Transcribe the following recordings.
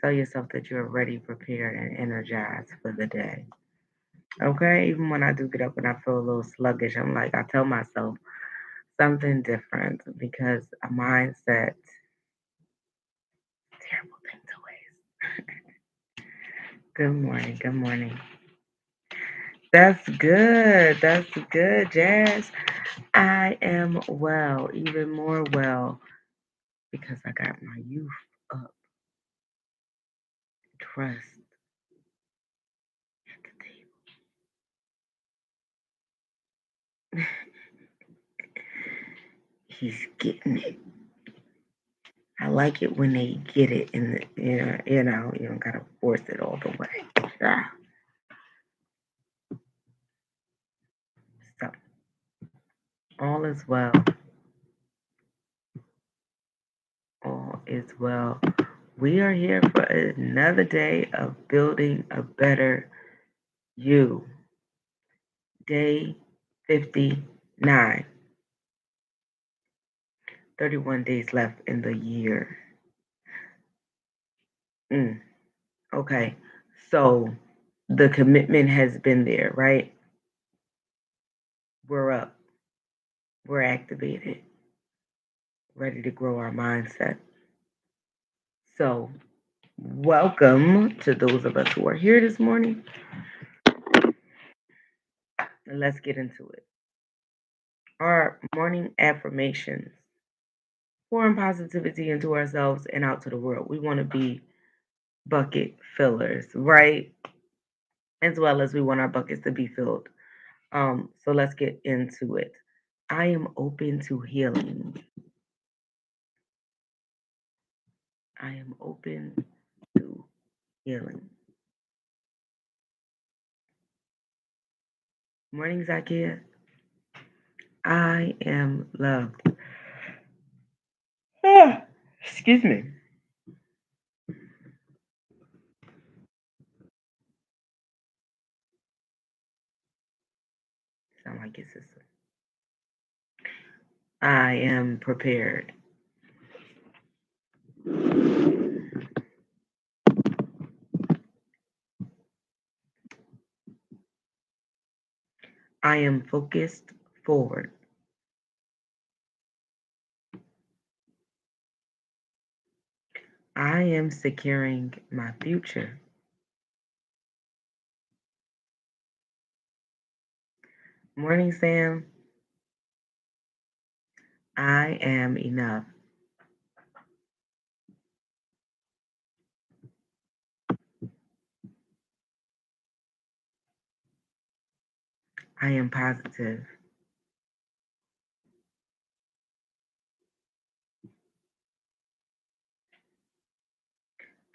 Tell yourself that you're ready, prepared, and energized for the day. Okay? Even when I do get up and I feel a little sluggish, I'm like, I tell myself something different because a mindset, terrible thing to waste. Good morning. Good morning. That's good. That's good, Jazz. I am well, even more well, because I got my youth up, dressed at the table. He's getting it. I like it when they get it in the, you don't gotta force it all the way. Ah, so all is well. All is well. We are here for another day of building a better you. Day 59. 31 days left in the year. Okay. So the commitment has been there, right? We're up. We're activated, ready to grow our mindset. So, welcome to those of us who are here this morning. And let's get into it. Our morning affirmations, pouring positivity into ourselves and out to the world. We want to be bucket fillers, right? As well as we want our buckets to be filled. So let's get into it. I am open to healing. I am open to healing. Morning, Zakia. I am loved. Excuse me. Sound like your sister. I am prepared. I am focused forward. I am securing my future. Morning, Sam. I am enough. I am positive.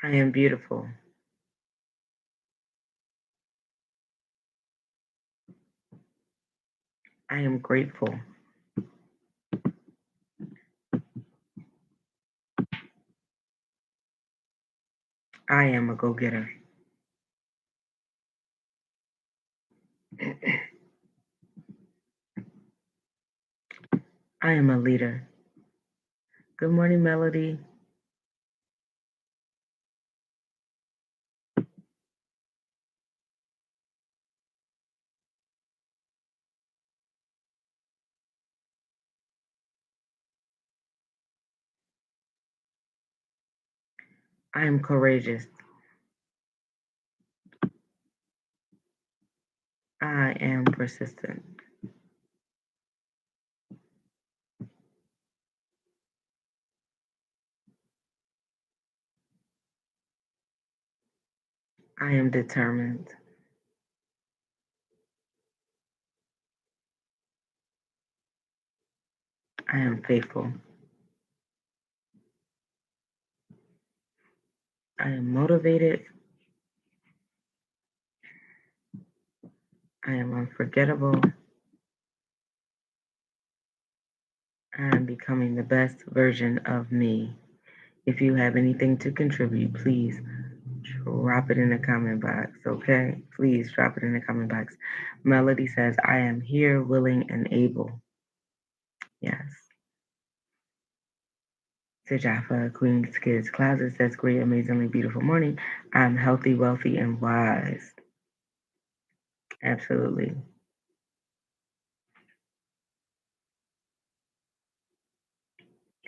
I am beautiful. I am grateful. I am a go getter. I am a leader. Good morning, Melody. I am courageous. I am persistent. I am determined. I am faithful. I am motivated. I am unforgettable. I am becoming the best version of me. If you have anything to contribute, please drop it in the comment box, okay? Please drop it in the comment box. Melody says, I am here, willing, and able. Yes. Sajafa, Queen's Kids Closet says, great, amazingly beautiful morning. I'm healthy, wealthy, and wise. Absolutely.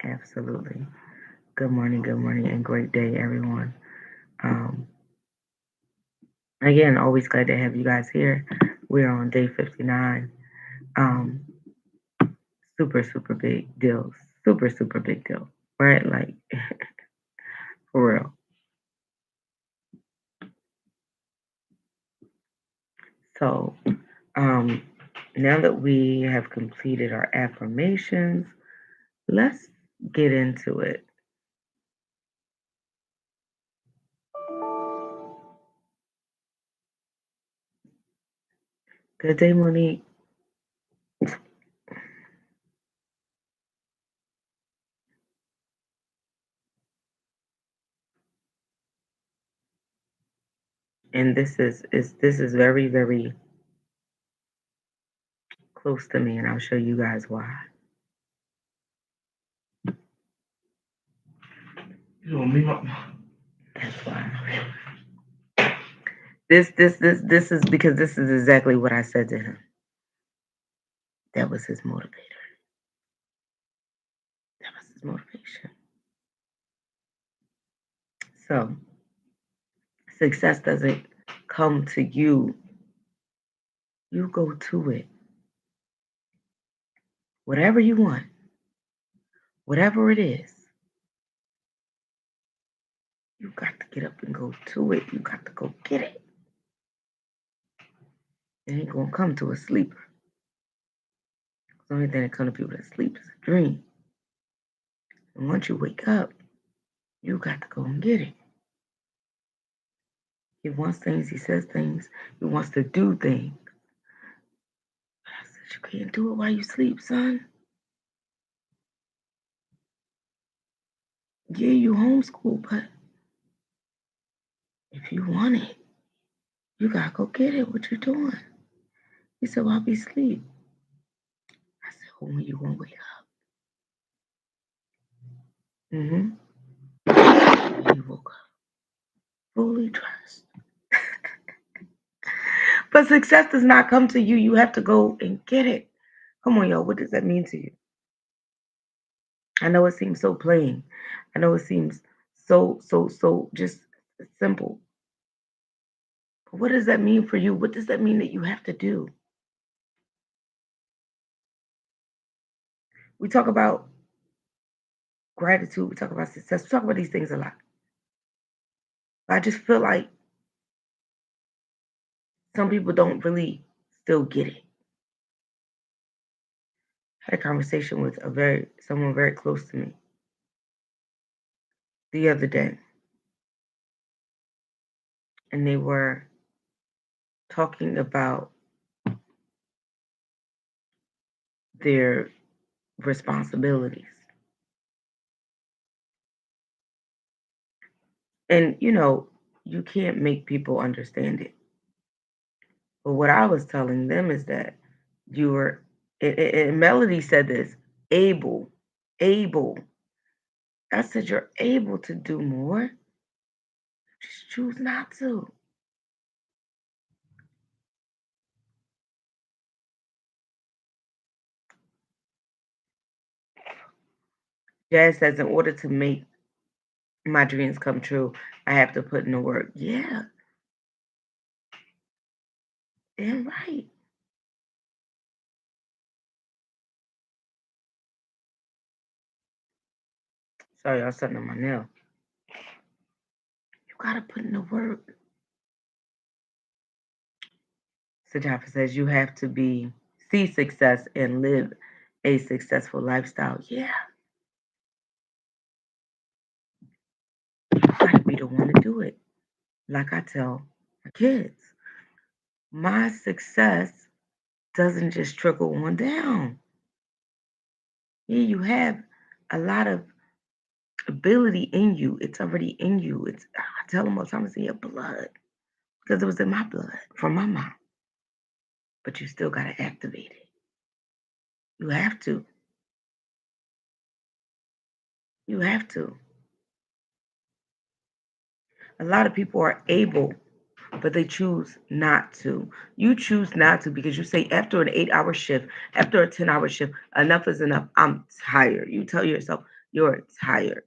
Absolutely. Good morning, and great day, everyone. Um, Again, always glad to have you guys here. We're on day 59. Um, super, super big deal. Super, super big deal. Right? Like, for real. So, um, now that we have completed our affirmations, let's get into it. Good day, Monique. And this is very, very close to me, and I'll show you guys why. That's why. This is because this is exactly what I said to him. That was his motivator. That was his motivation. So success doesn't come to you. You go to it. Whatever you want, whatever it is, you got to get up and go to it. You got to go get it. It ain't gonna come to a sleeper. The only thing that comes to people that sleep is a dream. And once you wake up, you got to go and get it. He wants things, he says things, he wants to do things. I said, you can't do it while you sleep, son. Yeah, you homeschool, but if you want it, you gotta go get it. What you doing? He said, well, I'll be asleep. I said, well, when you gonna wake up? Mm-hmm. He woke up fully dressed. But success does not come to you. You have to go and get it. Come on, y'all. What does that mean to you? I know it seems so plain. I know it seems so just simple. But what does that mean for you? What does that mean that you have to do? We talk about gratitude, we talk about success, we talk about these things a lot. But I just feel like some people don't really still get it. I had a conversation with someone very close to me the other day, and they were talking about their responsibilities. And you can't make people understand it. But what I was telling them is that you were, and Melody said this, able. I said, you're able to do more. Just choose not to. Jazz says, in order to make my dreams come true, I have to put in the work. Yeah, damn right. Sorry, y'all, something on my nail. You gotta put in the work. Sajapa says you have to see success and live a successful lifestyle. Yeah, you gotta be the one to do it. Like I tell my kids, my success doesn't just trickle on down. Yeah, you have a lot of ability in you. It's already in you. I tell them all the time, it's in your blood because it was in my blood from my mom. But you still gotta activate it. You have to. You have to. A lot of people are able, but they choose not to. You choose not to because you say after an 8-hour shift, after a 10-hour shift, enough is enough. I'm tired. You tell yourself you're tired.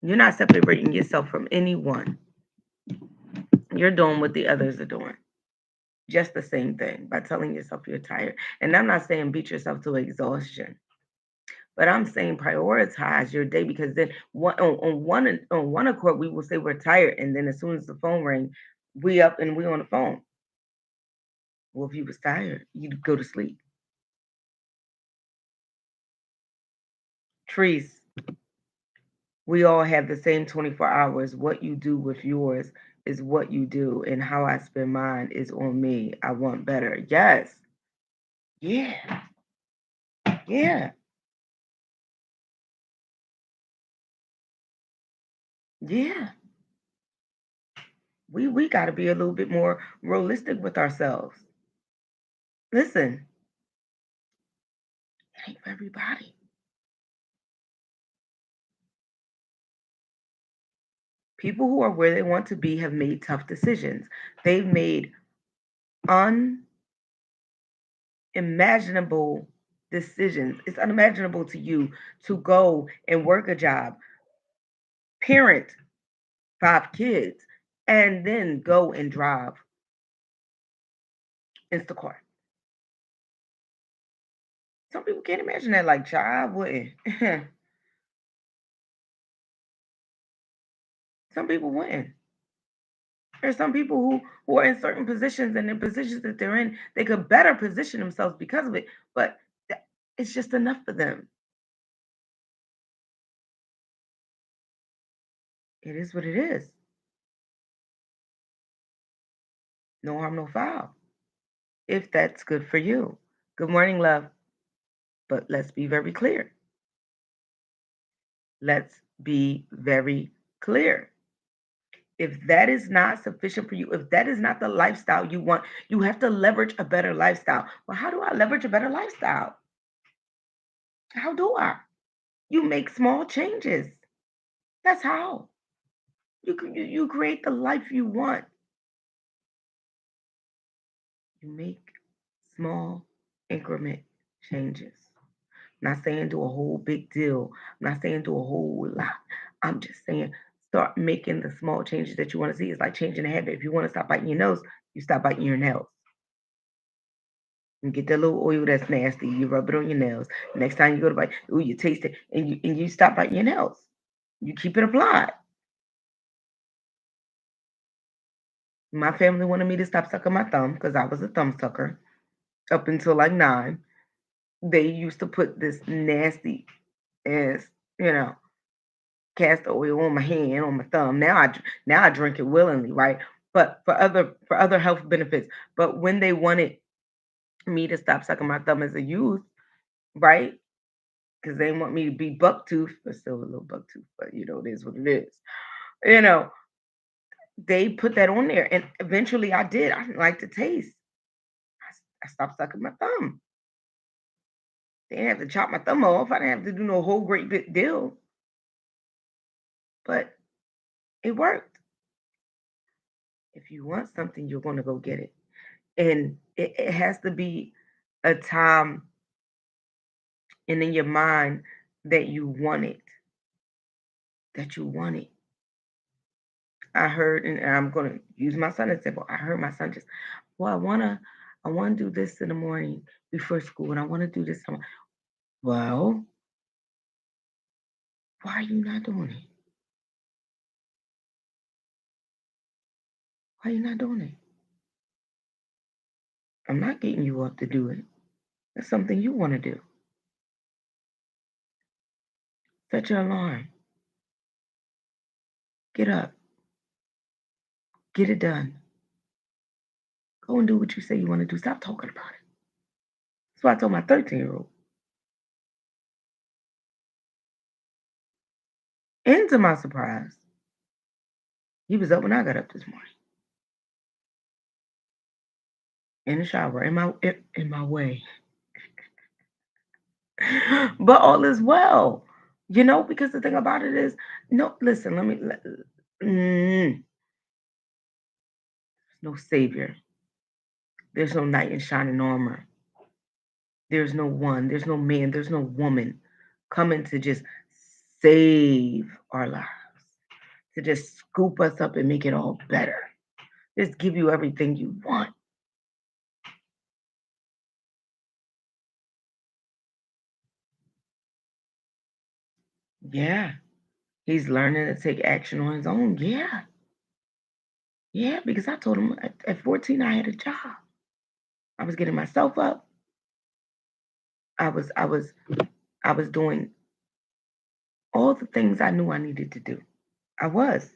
You're not separating yourself from anyone. You're doing what the others are doing. Just the same thing by telling yourself you're tired. And I'm not saying beat yourself to exhaustion, but I'm saying prioritize your day because then on one accord we will say we're tired, and then as soon as the phone rings, we up and we on the phone. Well, if you was tired, you'd go to sleep. Trees, we all have the same 24 hours. What you do with yours is what you do, and how I spend mine is on me. I want better. Yes. Yeah. Yeah. Yeah. We got to be a little bit more realistic with ourselves. Listen, it ain't for everybody. People who are where they want to be have made tough decisions. They've made unimaginable decisions. It's unimaginable to you to go and work a job, parent 5 kids, and then go and drive Instacart. Some people can't imagine that, like, child wouldn't. Some people wouldn't. There's some people who are in certain positions, and the positions that they're in, they could better position themselves because of it, but it's just enough for them. It is what it is. No harm, no foul. If that's good for you. Good morning, love. But let's be very clear. Let's be very clear. If that is not sufficient for you, if that is not the lifestyle you want, you have to leverage a better lifestyle. Well, how do I leverage a better lifestyle? How do I? You make small changes. That's how. You create the life you want. You make small increment changes. Not saying do a whole big deal. I'm not saying do a whole lot. I'm just saying start making the small changes that you want to see. It's like changing a habit. If you want to stop biting your nose, you stop biting your nails. You get that little oil that's nasty. You rub it on your nails. Next time you go to bite, ooh, you taste it, and you stop biting your nails. You keep it applied. My family wanted me to stop sucking my thumb because I was a thumb sucker up until like 9. They used to put this nasty ass, you know, castor oil on my hand, on my thumb. Now I drink it willingly, right? But for other health benefits. But when they wanted me to stop sucking my thumb as a youth, right? Because they want me to be buck tooth, but still a little buck tooth, but it is what it is. You know, they put that on there, and eventually I did. I didn't like the taste. I stopped sucking my thumb. They didn't have to chop my thumb off. I didn't have to do no whole great big deal, but it worked. If you want something, you're going to go get it. And it has to be a time and in your mind that you want it, that you want it. I heard, and I'm going to use my son as example. I heard my son just, well, I want to do this in the morning before school, and I want to do this. Well, why are you not doing it? Why are you not doing it? I'm not getting you up to do it. That's something you want to do. Set your alarm. Get up. Get it done. Go and do what you say you want to do. Stop talking about it. That's what I told my 13-year-old. And to my surprise, he was up when I got up this morning. In the shower, in my way. But all is well, because the thing about it is, no, listen, no savior. There's no knight in shining armor. There's no man, there's no woman coming to just save our lives, to just scoop us up and make it all better. Just give you everything you want. Yeah. He's learning to take action on his own. Yeah. Yeah, because I told him at 14 I had a job. I was getting myself up. I was I was I was doing all the things I knew I needed to do. I was.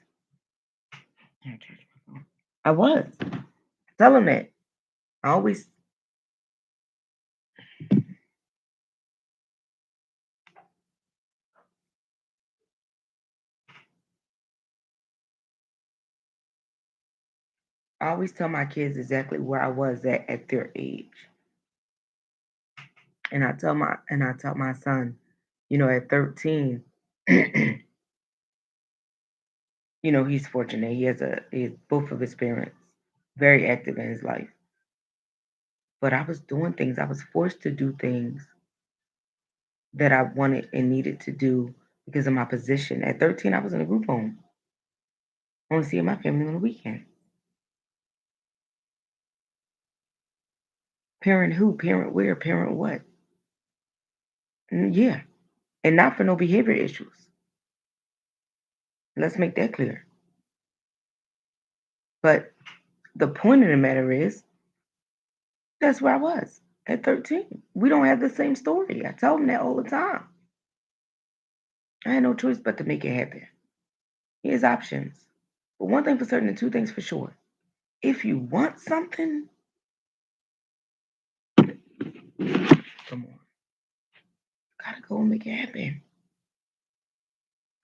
I was. Tell him that. I always I always tell my kids exactly where I was at their age. And I tell my son, at 13, he's fortunate. He has both of his parents very active in his life. But I was doing things. I was forced to do things that I wanted and needed to do because of my position. At 13, I was in a group home, only seeing my family on the weekend. Parent who? Parent where? Parent what? Yeah, and not for no behavior issues. Let's make that clear. But the point of the matter is, that's where I was at 13. We don't have the same story. I tell them that all the time. I had no choice but to make it happen. Here's options. But one thing for certain and two things for sure. If you want something, come on, gotta go and make it happen.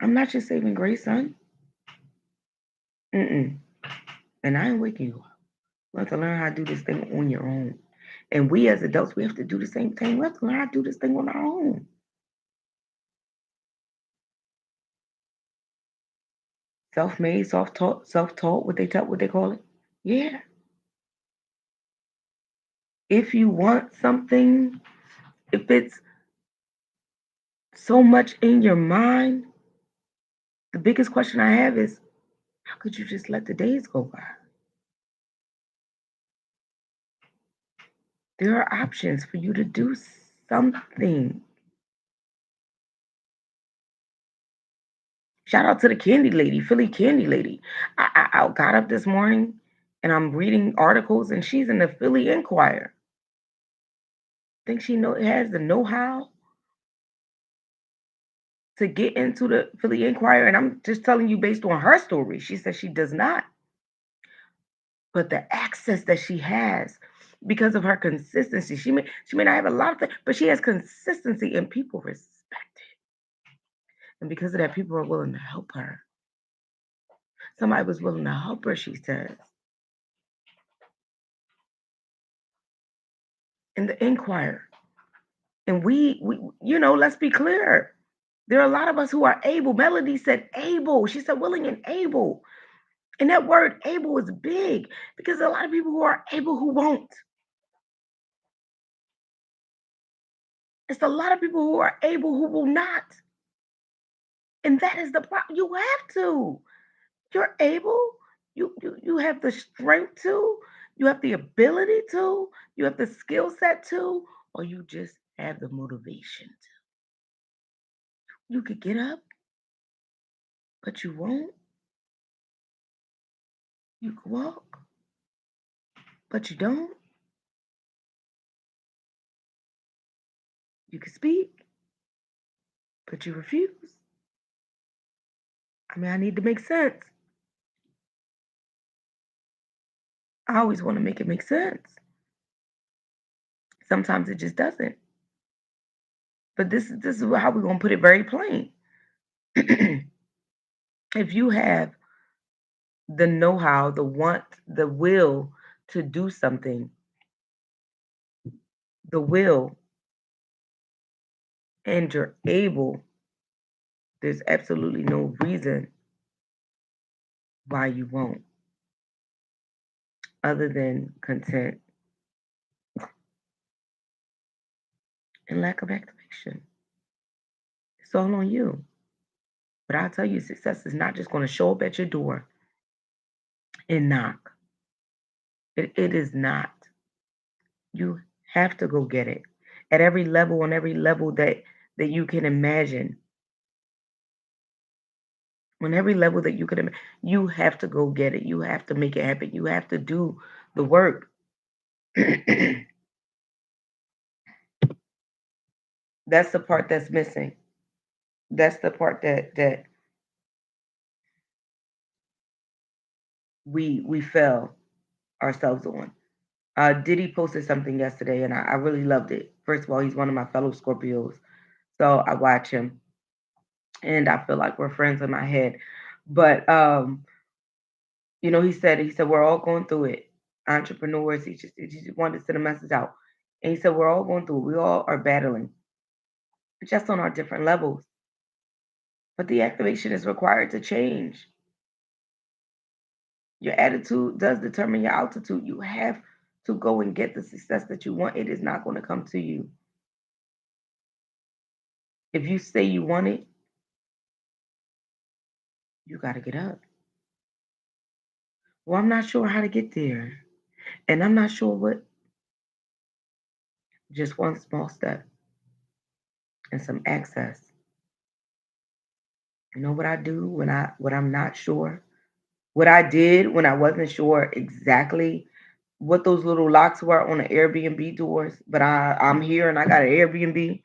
I'm not your saving grace, son. Mm-mm. And I ain't waking you up. You have to learn how to do this thing on your own. And we as adults, we have to do the same thing. We have to learn how to do this thing on our own. Self-made, self-taught, what they call it. Yeah. If you want something, if it's so much in your mind, the biggest question I have is, how could you just let the days go by? There are options for you to do something. Shout out to the candy lady, Philly candy lady. I got up this morning and I'm reading articles, and she's in the Philly Inquirer. Think she has the know-how to get into the Philly Inquirer, and I'm just telling you based on her story. She says she does not, but the access that she has because of her consistency. She may not have a lot of things, but she has consistency, and people respect it. And because of that, people are willing to help her. Somebody was willing to help her, she says, in the Inquirer. And let's be clear. There are a lot of us who are able. Melody said able. She said willing and able. And that word able is big because there are a lot of people who are able who won't. It's a lot of people who are able who will not. And that is the problem. You have to. You're able. You have the strength to. You have the ability to. You have the skill set to. Or you just have the motivation to. You could get up, but you won't. You could walk, but you don't. You could speak, but you refuse. I mean, I need to make sense. I always want to make it make sense. Sometimes it just doesn't. But this is how we're gonna put it very plain. If you have the know-how, the want, the will to do something, the will and you're able, there's absolutely no reason why you won't, other than content and lack of activation. It's all on you. But I'll tell you, success is not just going to show up at your door and knock. It is not. You have to go get it at every level, on every level that you can imagine. On every level that you could imagine, you have to go get it. You have to make it happen. You have to do the work. That's the part that's missing. That's the part that we fail ourselves on. Diddy posted something yesterday, and I really loved it. First of all, he's one of my fellow Scorpios, so I watch him, and I feel like we're friends in my head. But he said we're all going through it. Entrepreneurs, he just wanted to send a message out, and he said we're all going through it. We all are battling, just on our different levels. But the activation is required to change. Your attitude does determine your altitude. You have to go and get the success that you want. It is not going to come to you. If you say you want it, you got to get up. Well, I'm not sure how to get there. And I'm not sure what. Just one small step and some access. You know what I do when I'm not sure? What I did when I wasn't sure exactly what those little locks were on the Airbnb doors, but I'm here and I got an Airbnb.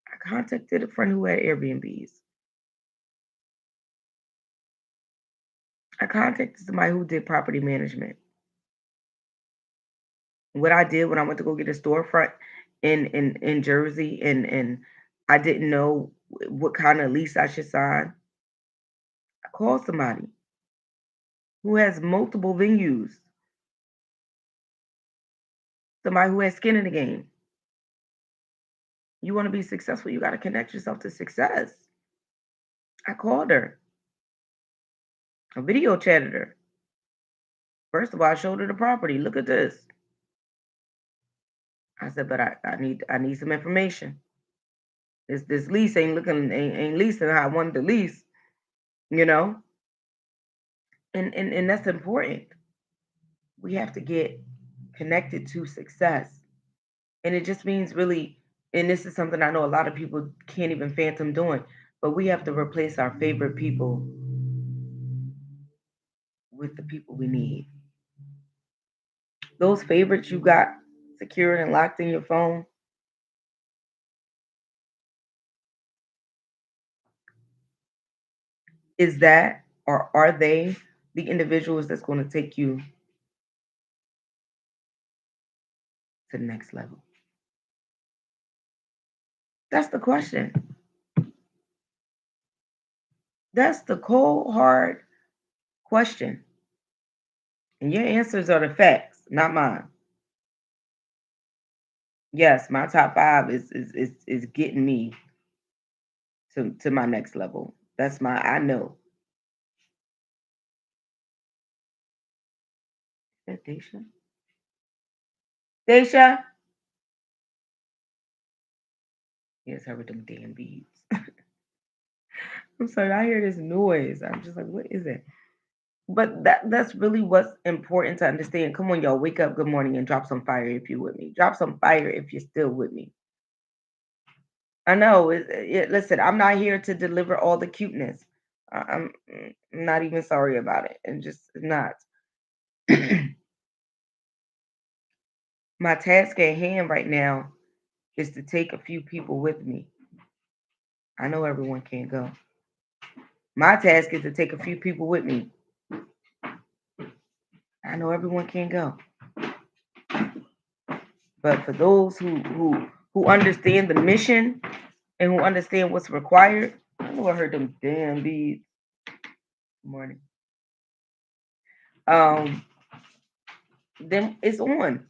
I contacted a friend who had Airbnbs. I contacted somebody who did property management. What I did when I went to go get a storefront in Jersey, and I didn't know what kind of lease I should sign, I called somebody who has multiple venues, somebody who has skin in the game. You want to be successful, you got to connect yourself to success. I called her, a video chatted her. First of all, I showed her the property. Look at this. I said, but I need some information. This lease ain't leasing how I wanted to lease, you know? And that's important. We have to get connected to success. And it just means really, and this is something I know a lot of people can't even phantom doing, but we have to replace our favorite people with the people we need. Those favorites you got secured and locked in your phone, is that or are they the individuals that's going to take you to the next level? That's the question. That's the cold, hard question. And your answers are the facts, not mine. Yes, my top five is getting me to my next level. That's my I know. Is that Daisha? Daisha? Yes, her with them damn beads. I'm sorry, I hear this noise. I'm just like, what is it? But that's really what's important to understand. Come on, y'all, wake up, good morning, and drop some fire if you're with me. Drop some fire if you're still with me. I know. Listen, I'm not here to deliver all the cuteness. I'm not even sorry about it, and just not. My task at hand right now is to take a few people with me. I know everyone can't go. My task is to take a few people with me. I know everyone can't go. But for those who understand the mission and who understand what's required, I know I heard them damn bees. Good morning. Um, then it's on.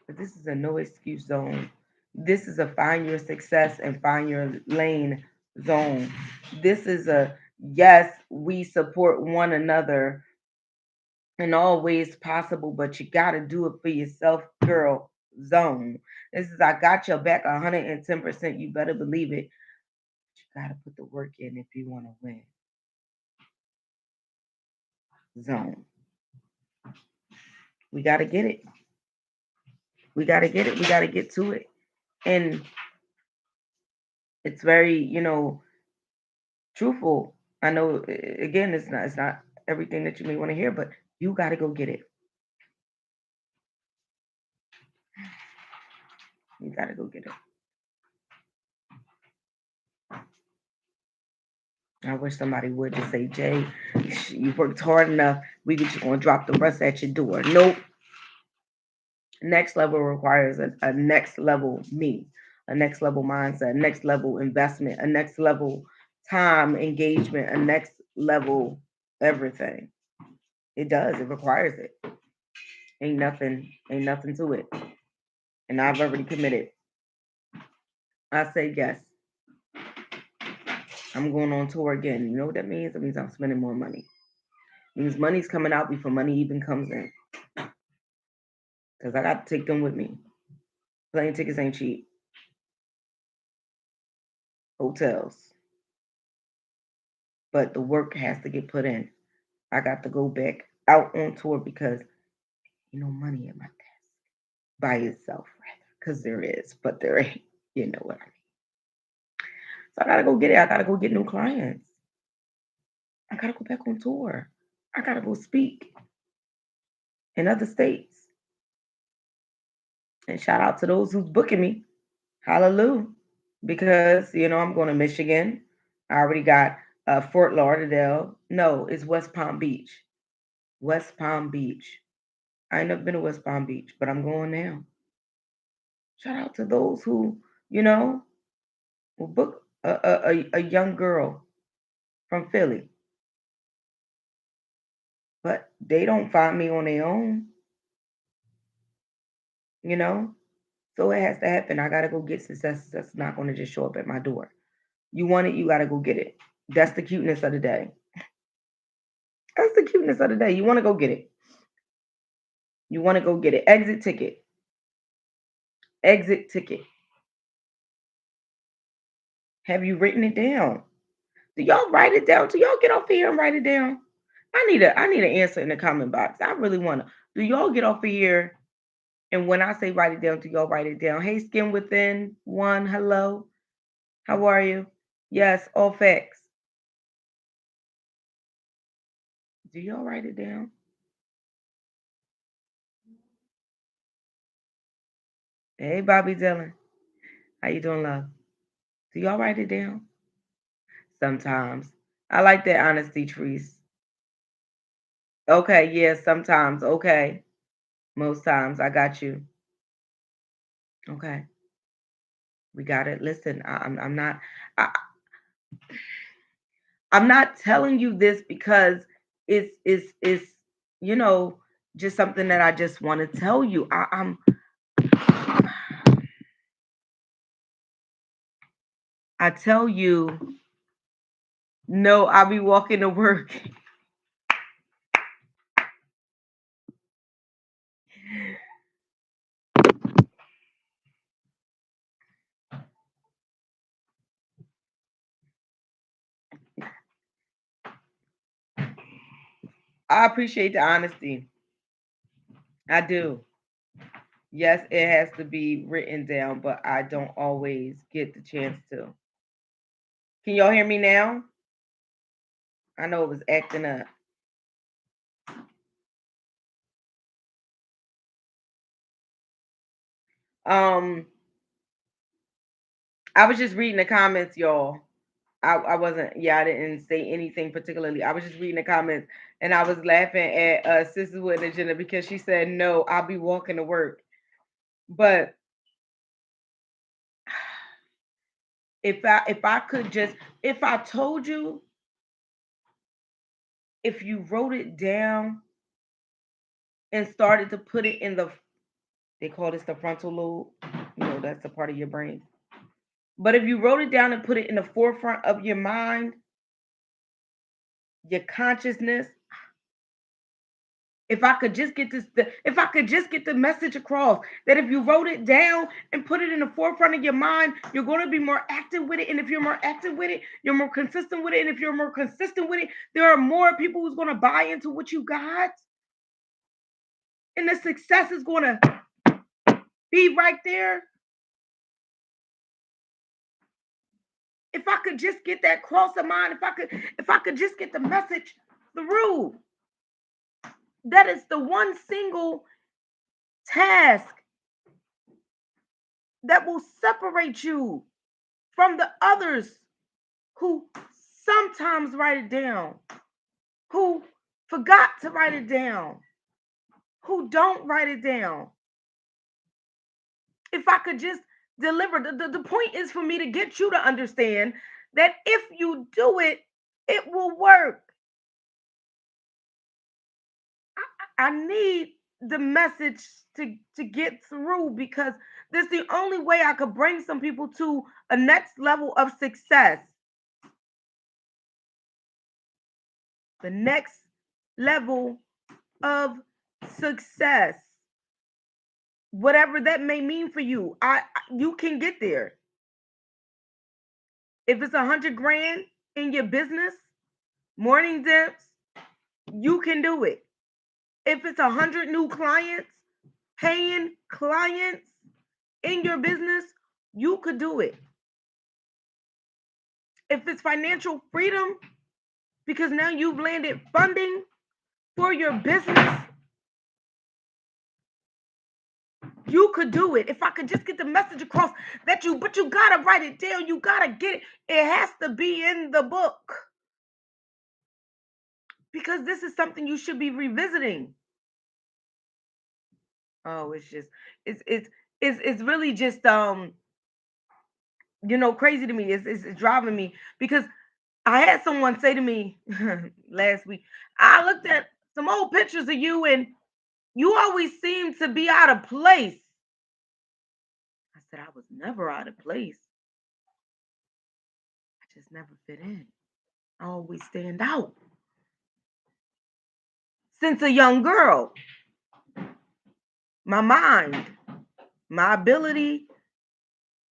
But this is a no excuse zone. This is a find your success and find your lane zone. This is a yes, we support one another in all ways possible, but you got to do it for yourself, girl zone. This is I got your back 110%. You better believe it. You got to put the work in if you want to win. Zone. We got to get it. We got to get it. We got to get to it. And it's very, truthful. I know again it's not everything that you may want to hear, but you got to go get it. You got to go get it. I wish somebody would just say, Jay, you worked hard enough. We just gonna drop the rest at your door. Nope. Next level requires a next level me, a next level mindset, a next level investment, a next level time engagement, a next level everything. It does. It requires it. Ain't nothing to it. And I've already committed. I say yes. I'm going on tour again. You know what that means? It means I'm spending more money. It means money's coming out before money even comes in. Because I got to take them with me. Plane tickets ain't cheap. Hotels. But the work has to get put in. I got to go back out on tour because money in my desk by itself, rather. Because there is, but there ain't. You know what I mean? So I gotta go get it. I gotta go get new clients. I gotta go back on tour. I gotta go speak in other states. And shout out to those who's booking me. Hallelujah. Because, I'm going to Michigan. I already got Fort Lauderdale. No, it's West Palm Beach. West Palm Beach. I ain't never been to West Palm Beach, but I'm going now. Shout out to those who, will book a young girl from Philly. But they don't find me on their own, you know? So it has to happen. I got to go get success. That's not going to just show up at my door. You want it, you got to go get it. That's the cuteness of the day. That's the cuteness of the day. You want to go get it. You want to go get it. Exit ticket. Exit ticket. Have you written it down? Do y'all write it down? Do y'all get off here and write it down? I need an answer in the comment box. I really want to. Do y'all get off of here and when I say write it down, do y'all write it down? Hey, Skin Within One, hello. How are you? Yes, all facts. Do y'all write it down? Hey, Bobby Dylan. How you doing, love? Do y'all write it down? Sometimes. I like that honesty, Trees. Okay, yeah, sometimes. Okay. Most times. I got you. Okay. We got it. Listen, I, I'm not telling you this because it's you know just something that I just want to tell you. I tell you, no, I'll be walking to work. I appreciate the honesty. I do. Yes, it has to be written down, but I don't always get the chance to. Can y'all hear me now? I know it was acting up. Um, I was just reading the comments, y'all. I wasn't, yeah, I didn't say anything particularly. I was just reading the comments and I was laughing at Sister with an agenda because she said, no, I'll be walking to work. But if I could just if I told you, if you wrote it down and started to put it in the they call this the frontal lobe. That's a part of your brain. But if you wrote it down and put it in the forefront of your mind, your consciousness, if I could just get the message across that if you wrote it down and put it in the forefront of your mind, you're going to be more active with it. And if you're more active with it, you're more consistent with it. And if you're more consistent with it, there are more people who's going to buy into what you got. And the success is going to be right there. If I could just get that cross of mind, if I could just get the message through. That is the one single task that will separate you from the others who sometimes write it down, who forgot to write it down, who don't write it down. If I could just deliver, the point is for me to get you to understand that if you do it, it will work. I need the message to get through because this is the only way I could bring some people to a next level of success. The next level of success. Whatever that may mean for you, you can get there. If it's 100 grand in your business, morning dips, you can do it. If it's 100 new clients, paying clients in your business, you could do it. If it's financial freedom, because now you've landed funding for your business, you could do it. If I could just get the message across but you gotta write it down. You gotta get it. It has to be in the book. Because this is something you should be revisiting. Oh, it's really just crazy to me. It's driving me because I had someone say to me last week, I looked at some old pictures of you and you always seem to be out of place. I said, I was never out of place. I just never fit in. I always stand out. Since a young girl, my mind, my ability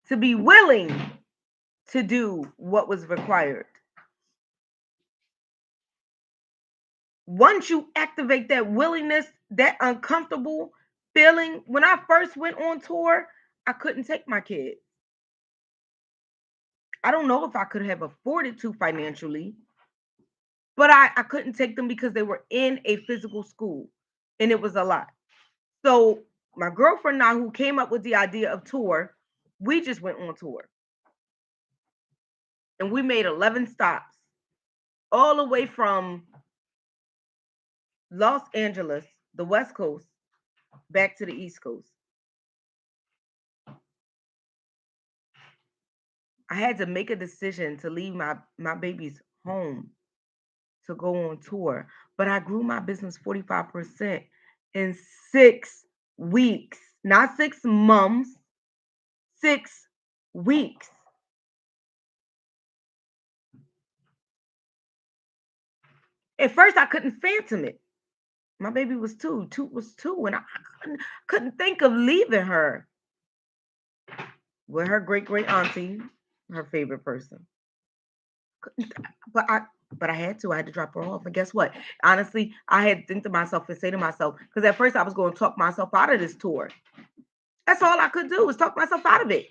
to be willing to do what was required. Once you activate that willingness, that uncomfortable feeling, when I first went on tour, I couldn't take my kids. I don't know if I could have afforded to financially, but I couldn't take them because they were in a physical school and it was a lot. So my girlfriend and I, who came up with the idea of tour, we just went on tour. And we made 11 stops all the way from Los Angeles, the West Coast, back to the East Coast. I had to make a decision to leave my baby's home to go on tour, but I grew my business 45% in 6 weeks, not 6 months, 6 weeks. At first, I couldn't fathom it. My baby was 2, was 2, and I couldn't think of leaving her with her great auntie, her favorite person. But I had to. I had to drop her off. And guess what? Honestly, I had to think to myself and say to myself, because at first I was going to talk myself out of this tour. That's all I could do was talk myself out of it.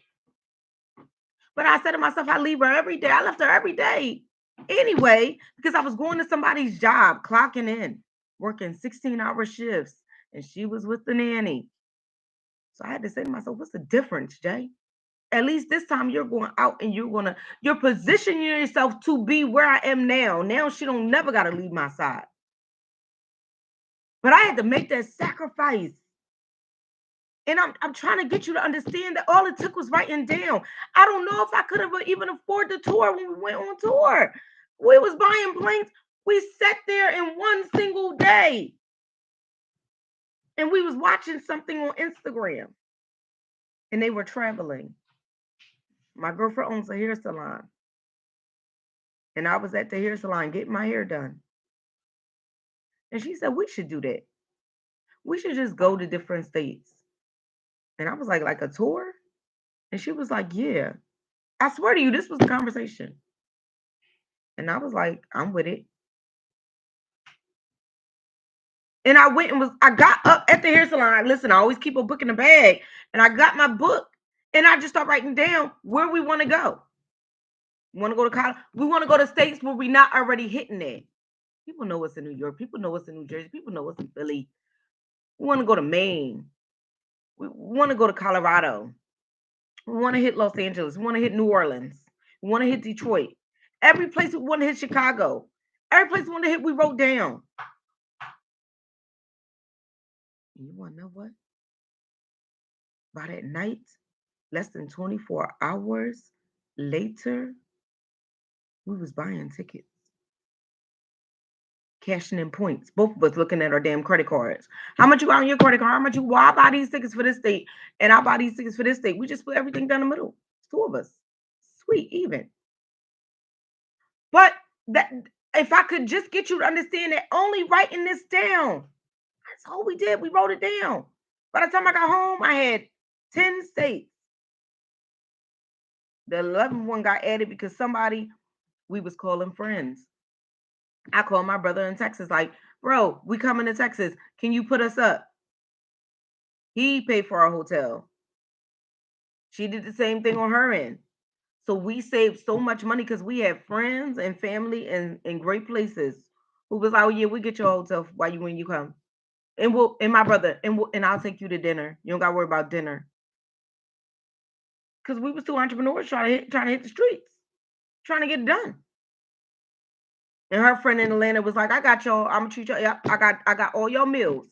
But I said to myself, I leave her every day. I left her every day anyway, because I was going to somebody's job, clocking in, working 16-hour shifts, and she was with the nanny. So I had to say to myself, what's the difference, Jay? At least this time you're going out and you're positioning yourself to be where I am now. Now she don't never got to leave my side. But I had to make that sacrifice. And I'm trying to get you to understand that all it took was writing down. I don't know if I could have even afforded the tour when we went on tour. We was buying planes. We sat there in one single day. And we was watching something on Instagram. and they were traveling. My girlfriend owns a hair salon, and I was at the hair salon getting my hair done. And she said, we should do that. We should just go to different states. And I was like a tour? And she was like, yeah. I swear to you, this was the conversation. And I was like, I'm with it. And I went and I got up at the hair salon. Listen, I always keep a book in the bag. And I got my book and I just start writing down where we want to go. We want to go to college. We want to go to states where we're not already hitting it. People know us in New York. People know us in New Jersey. People know us in Philly. We want to go to Maine. We want to go to Colorado. We want to hit Los Angeles. We want to hit New Orleans. We want to hit Detroit. Every place we want to hit Chicago. Every place we want to hit, we wrote down. And you want to know what? By that night, less than 24 hours later, we was buying tickets. Cashing in points. Both of us looking at our damn credit cards. How much you got on your credit card? How much you? Well, I buy these tickets for this state, and I buy these tickets for this state. We just put everything down the middle. It's two of us. Sweet, even. But that if I could just get you to understand that only writing this down. That's all we did. We wrote it down. By the time I got home, I had 10 states. The 11th one got added because somebody we was calling friends. I called my brother in Texas, like, bro, we coming to Texas. Can you put us up? He paid for our hotel. She did the same thing on her end. So we saved so much money because we had friends and family in great places who was like, oh yeah, we get your hotel while when you come. And my brother, and I'll take you to dinner. You don't gotta worry about dinner. Because we was two entrepreneurs trying to hit the streets, trying to get it done. And her friend in Atlanta was like, I got y'all, I'm gonna treat y'all. Yeah, I got all your meals.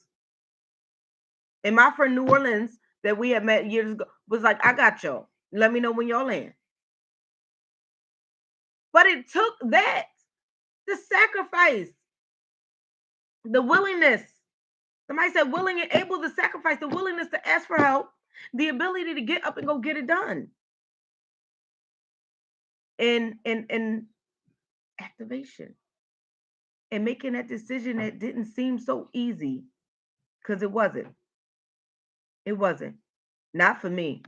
And my friend New Orleans that we had met years ago was like, I got y'all. Let me know when y'all land. But it took that, the sacrifice, the willingness. Somebody said willing and able to sacrifice, the willingness to ask for help, the ability to get up and go get it done. And activation. And making that decision that didn't seem so easy. Because it wasn't. It wasn't. Not for me.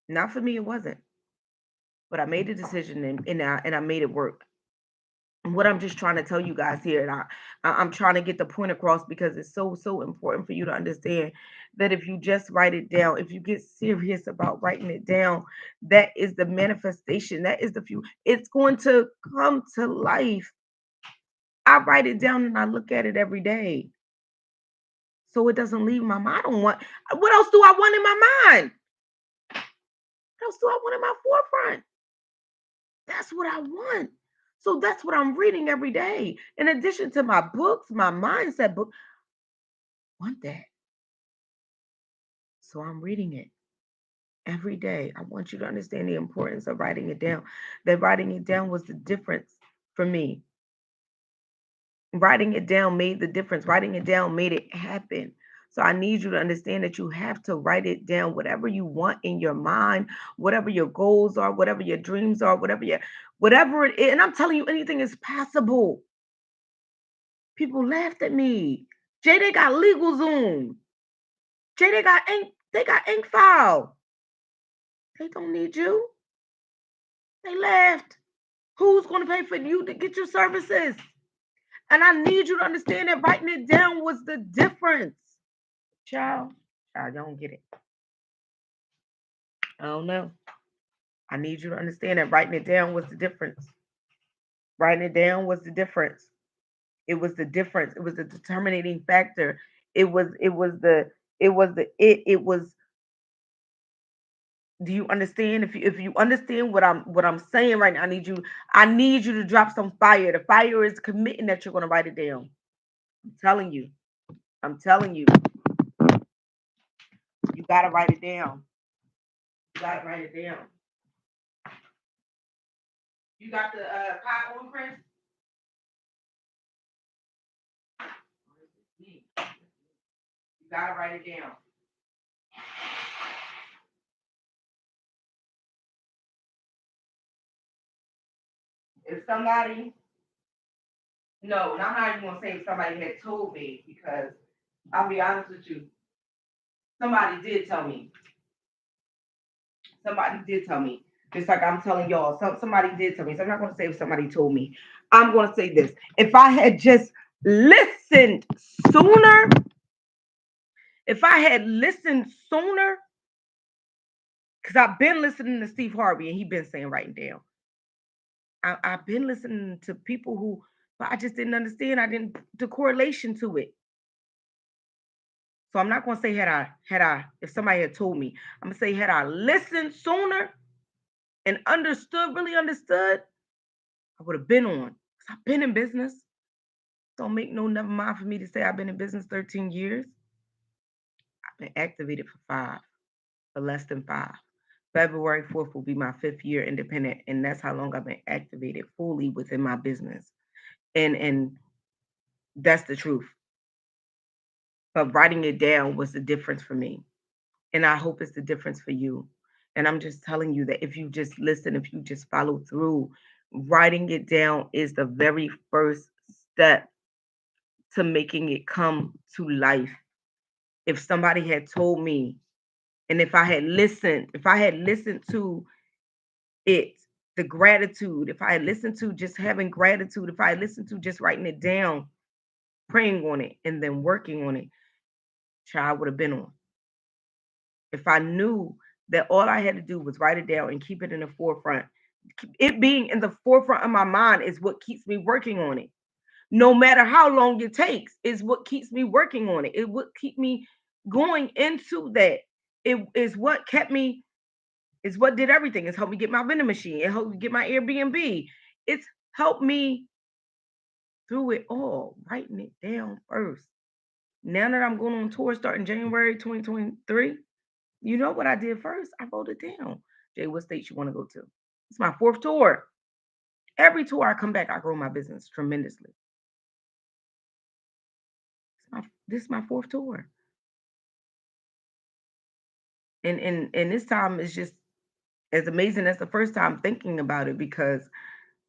Not for me, it wasn't. But I made a decision and I made it work. And what I'm just trying to tell you guys here, and I'm trying to get the point across because it's so important for you to understand that if you just write it down, if you get serious about writing it down, that is the manifestation. That is the few. It's going to come to life. I write it down and I look at it every day. So it doesn't leave my mind. I don't want, what else do I want in my mind? What else do I want in my forefront? That's what I want. So that's what I'm reading every day. In addition to my books, my mindset book, I want that. So I'm reading it every day. I want you to understand the importance of writing it down. That writing it down was the difference for me. Writing it down made the difference. Writing it down made it happen. So I need you to understand that you have to write it down, whatever you want in your mind, whatever your goals are, whatever your dreams are, whatever it is. And I'm telling you, anything is possible. People laughed at me. Jay, they got LegalZoom. Jay, they got ink file. They don't need you. They laughed. Who's going to pay for you to get your services? And I need you to understand that writing it down was the difference. Child, y'all don't get it. I don't know. I need you to understand that writing it down was the difference. Writing it down was the difference. It was the difference. It was the determining factor. It was do you understand? If you understand what I'm saying right now, I need you to drop some fire. The fire is committing that you're gonna write it down. I'm telling you. I'm telling you. You gotta write it down. You gotta write it down. You got the pot on, Chris? You gotta write it down. If somebody, no, I'm not even gonna say if somebody had told me, because I'll be honest with you, somebody did tell me. Somebody did tell me. Just like I'm telling y'all, somebody did tell me. So I'm not gonna say if somebody told me. I'm gonna say this. If I had just listened sooner, if I had listened sooner, because I've been listening to Steve Harvey and he been saying writing down. I've been listening to people who, but I just didn't understand. I didn't the correlation to it. So I'm not gonna say if somebody had told me, I'm gonna say had I listened sooner and understood, really understood, I would have been on. Because I've been in business. Don't make no never mind for me to say I've been in business 13 years. I've been activated for less than 5. February 4th will be my 5th year independent, and that's how long I've been activated fully within my business. And that's the truth. But writing it down was the difference for me. And I hope it's the difference for you. And I'm just telling you that if you just listen, if you just follow through, writing it down is the very first step to making it come to life. If somebody had told me, and if I had listened to it, the gratitude, if I had listened to just having gratitude, if I had listened to just writing it down, praying on it, and then working on it, child would have been on. If I knew that all I had to do was write it down and keep it in the forefront, it being in the forefront of my mind is what keeps me working on it. No matter how long it takes, is what keeps me working on it. It would keep me going into that. It is what kept me, is what did everything. It's helped me get my vending machine. It helped me get my Airbnb. It's helped me through it all, writing it down first. Now that I'm going on tour starting January 2023, you know what I did first? I wrote it down. Jay, what states you want to go to? It's my 4th tour. Every tour I come back, I grow my business tremendously. This is my 4th tour. And this time is just as amazing as the first time thinking about it because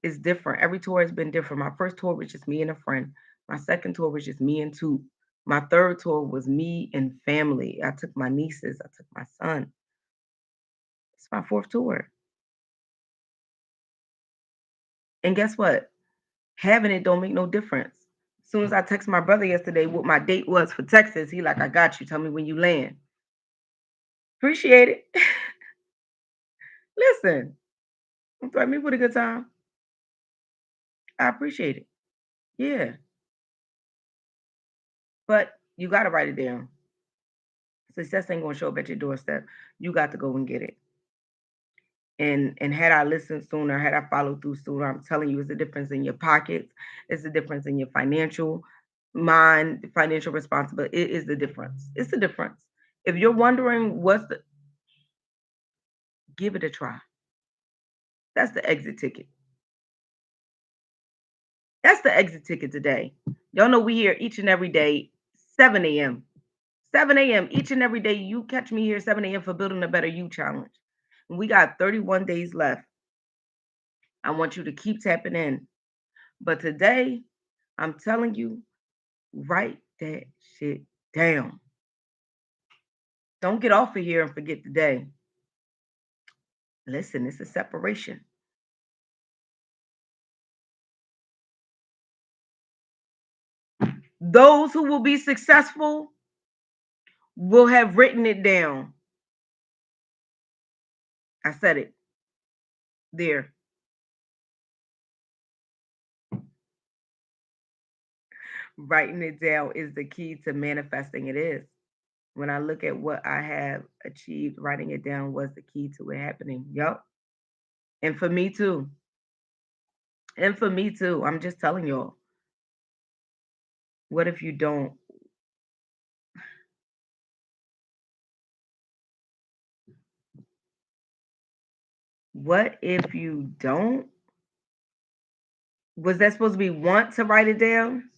it's different. Every tour has been different. My first tour was just me and a friend. My second tour was just me and two. My third tour was me and family. I took my nieces, I took my son. It's my 4th tour. And guess what? Having it don't make no difference. As soon as I text my brother yesterday what my date was for Texas, he like, I got you. Tell me when you land. Appreciate it. Listen, don't threaten me with a good time. I appreciate it. Yeah. But you gotta write it down. Success ain't gonna show up at your doorstep. You got to go and get it. And had I listened sooner, had I followed through sooner, I'm telling you, it's the difference in your pockets. It's the difference in your financial mind, financial responsibility. It is the difference. It's the difference. If you're wondering give it a try. That's the exit ticket. That's the exit ticket today. Y'all know we here each and every day, 7 a.m. 7 a.m. each and every day. You catch me here 7 a.m. for Building a Better You Challenge. And we got 31 days left. I want you to keep tapping in. But today, I'm telling you, write that shit down. Don't get off of here and forget the day. Listen, it's a separation. Those who will be successful will have written it down. I said it there. Writing it down is the key to manifesting. It is. When I look at what I have achieved, writing it down was the key to it happening. Yup. And for me too. And for me too. I'm just telling y'all. What if you don't? What if you don't? Was that supposed to be want to write it down?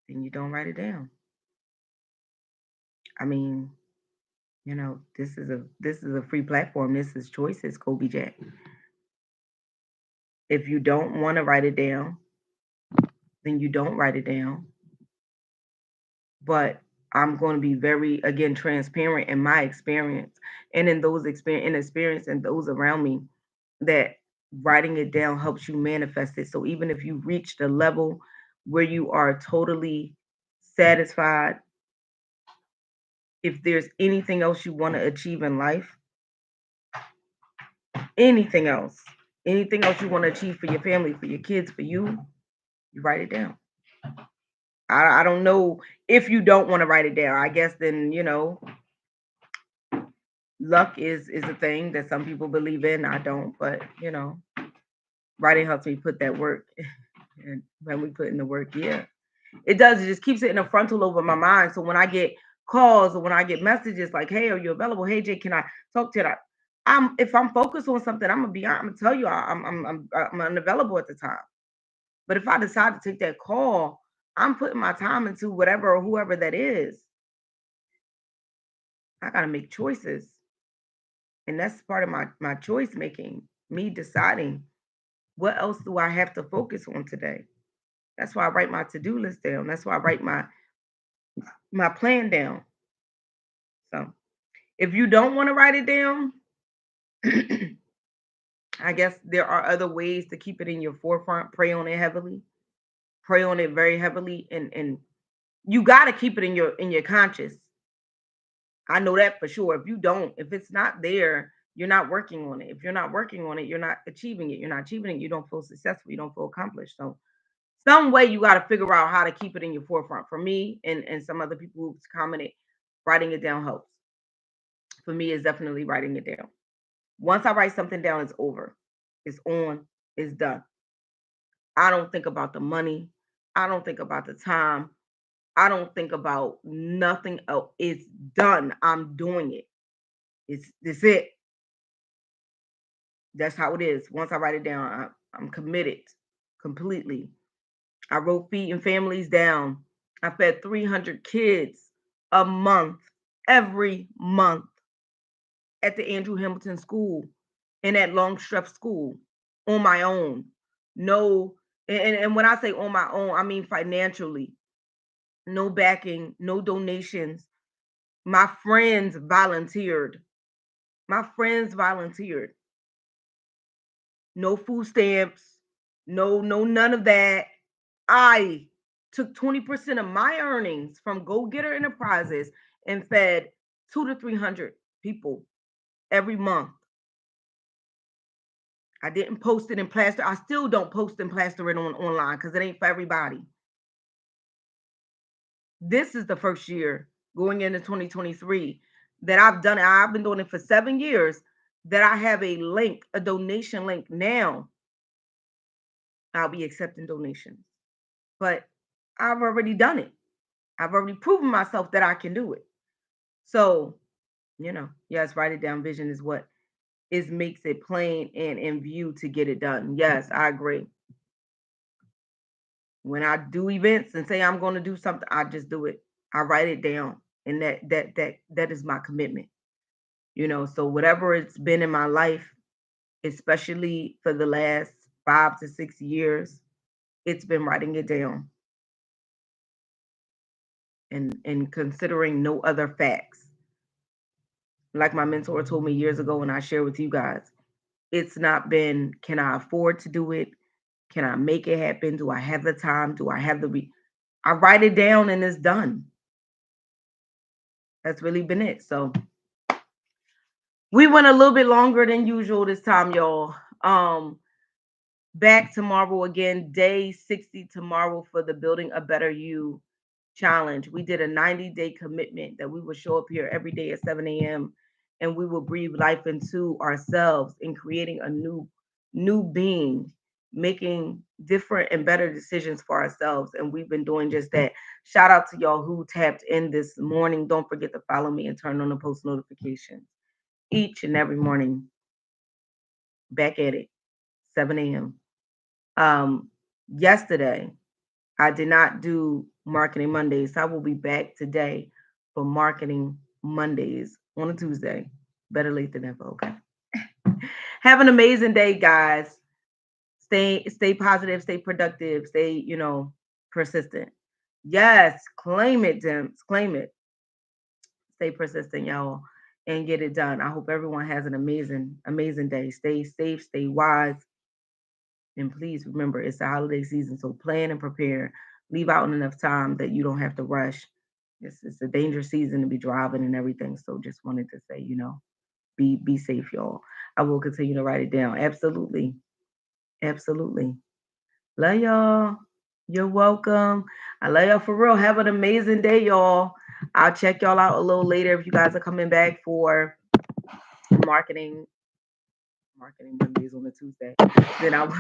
Then you don't write it down. I mean, This is a free platform. This is choices, Kobe Jack. If you don't want to write it down, then you don't write it down. But I'm going to be very, again, transparent in my experience and in those experience and those around me, that writing it down helps you manifest it. So even if you reach the level where you are totally satisfied, if there's anything else you want to achieve in life, anything else, anything else you want to achieve for your family, for your kids, for you write it down. I don't know if you don't want to write it down. I guess then, luck is a thing that some people believe in. I don't, but writing helps me put that work. And when we put in the work, yeah, it does. It just keeps it in the frontal over my mind. So when I get calls or when I get messages like, "Hey, are you available? Hey, Jay, can I talk to you?" If I'm focused on something, I'm gonna tell you I'm unavailable at the time. But if I decide to take that call, I'm putting my time into whatever or whoever that is. I gotta make choices, and that's part of my choice making. Me deciding what else do I have to focus on today. That's why I write my to do list down. That's why I write my plan down. So if you don't want to write it down, I guess there are other ways to keep it in your forefront. Pray on it heavily. Pray on it very heavily, and you got to keep it in your conscious. I know that for sure. If you don't, if it's not there, you're not working on it. If you're not working on it, you're not achieving it. You're not achieving it. You don't feel successful. You don't feel accomplished. So some way you got to figure out how to keep it in your forefront. For me and some other people who've commented, writing it down helps. For me, it's definitely writing it down. Once I write something down, it's over. It's on. It's done. I don't think about the money. I don't think about the time. I don't think about nothing else. It's done. I'm doing it. It's it. That's how it is. Once I write it down, I'm committed completely. I wrote feeding families down. I fed 300 kids a month, every month at the Andrew Hamilton School and at Longstreth School on my own. No, and when I say on my own, I mean financially. No backing, no donations. My friends volunteered. My friends volunteered. No food stamps, no, none of that. I took 20% of my earnings from Go Getter Enterprises and fed 200 to 300 people every month. I didn't post it in plaster. I still don't post and plaster it online because it ain't for everybody. This is the first year going into 2023 that I've done it. I've been doing it for 7 years, that I have a link, a donation link now. I'll be accepting donations, but I've already done it. I've already proven myself that I can do it. So, yes, write it down. Vision is what is makes it plain and in view to get it done. Yes, I agree. When I do events and say I'm going to do something, I just do it. I write it down, and that is my commitment. So whatever it's been in my life, especially for the last 5 to 6 years, it's been writing it down and considering no other facts. Like my mentor told me years ago, and I share with you guys, it's not been, can I afford to do it? Can I make it happen? Do I have the time? Do I have I write it down and it's done. That's really been it. So we went a little bit longer than usual this time, y'all. Back tomorrow again, day 60 tomorrow for the Building a Better You challenge. We did a 90-day commitment that we would show up here every day at 7 a.m. and we will breathe life into ourselves in creating a new being, making different and better decisions for ourselves. And we've been doing just that. Shout out to y'all who tapped in this morning. Don't forget to follow me and turn on the post notifications each and every morning. Back at it, 7 a.m. Yesterday, I did not do Marketing Mondays. I will be back today for Marketing Mondays on a Tuesday. Better late than never. Okay. Have an amazing day, guys. Stay positive, stay productive, stay, persistent. Yes, claim it, Dims. Claim it. Stay persistent, y'all, and get it done. I hope everyone has an amazing, amazing day. Stay safe, stay wise, and please remember it's the holiday season, so plan and prepare. Leave out enough time that you don't have to rush. It's a dangerous season to be driving and everything. So just wanted to say, be safe, y'all. I will continue to write it down. Absolutely. Absolutely. Love y'all. You're welcome. I love y'all for real. Have an amazing day, y'all. I'll check y'all out a little later if you guys are coming back for marketing Mondays on a Tuesday. Then I'll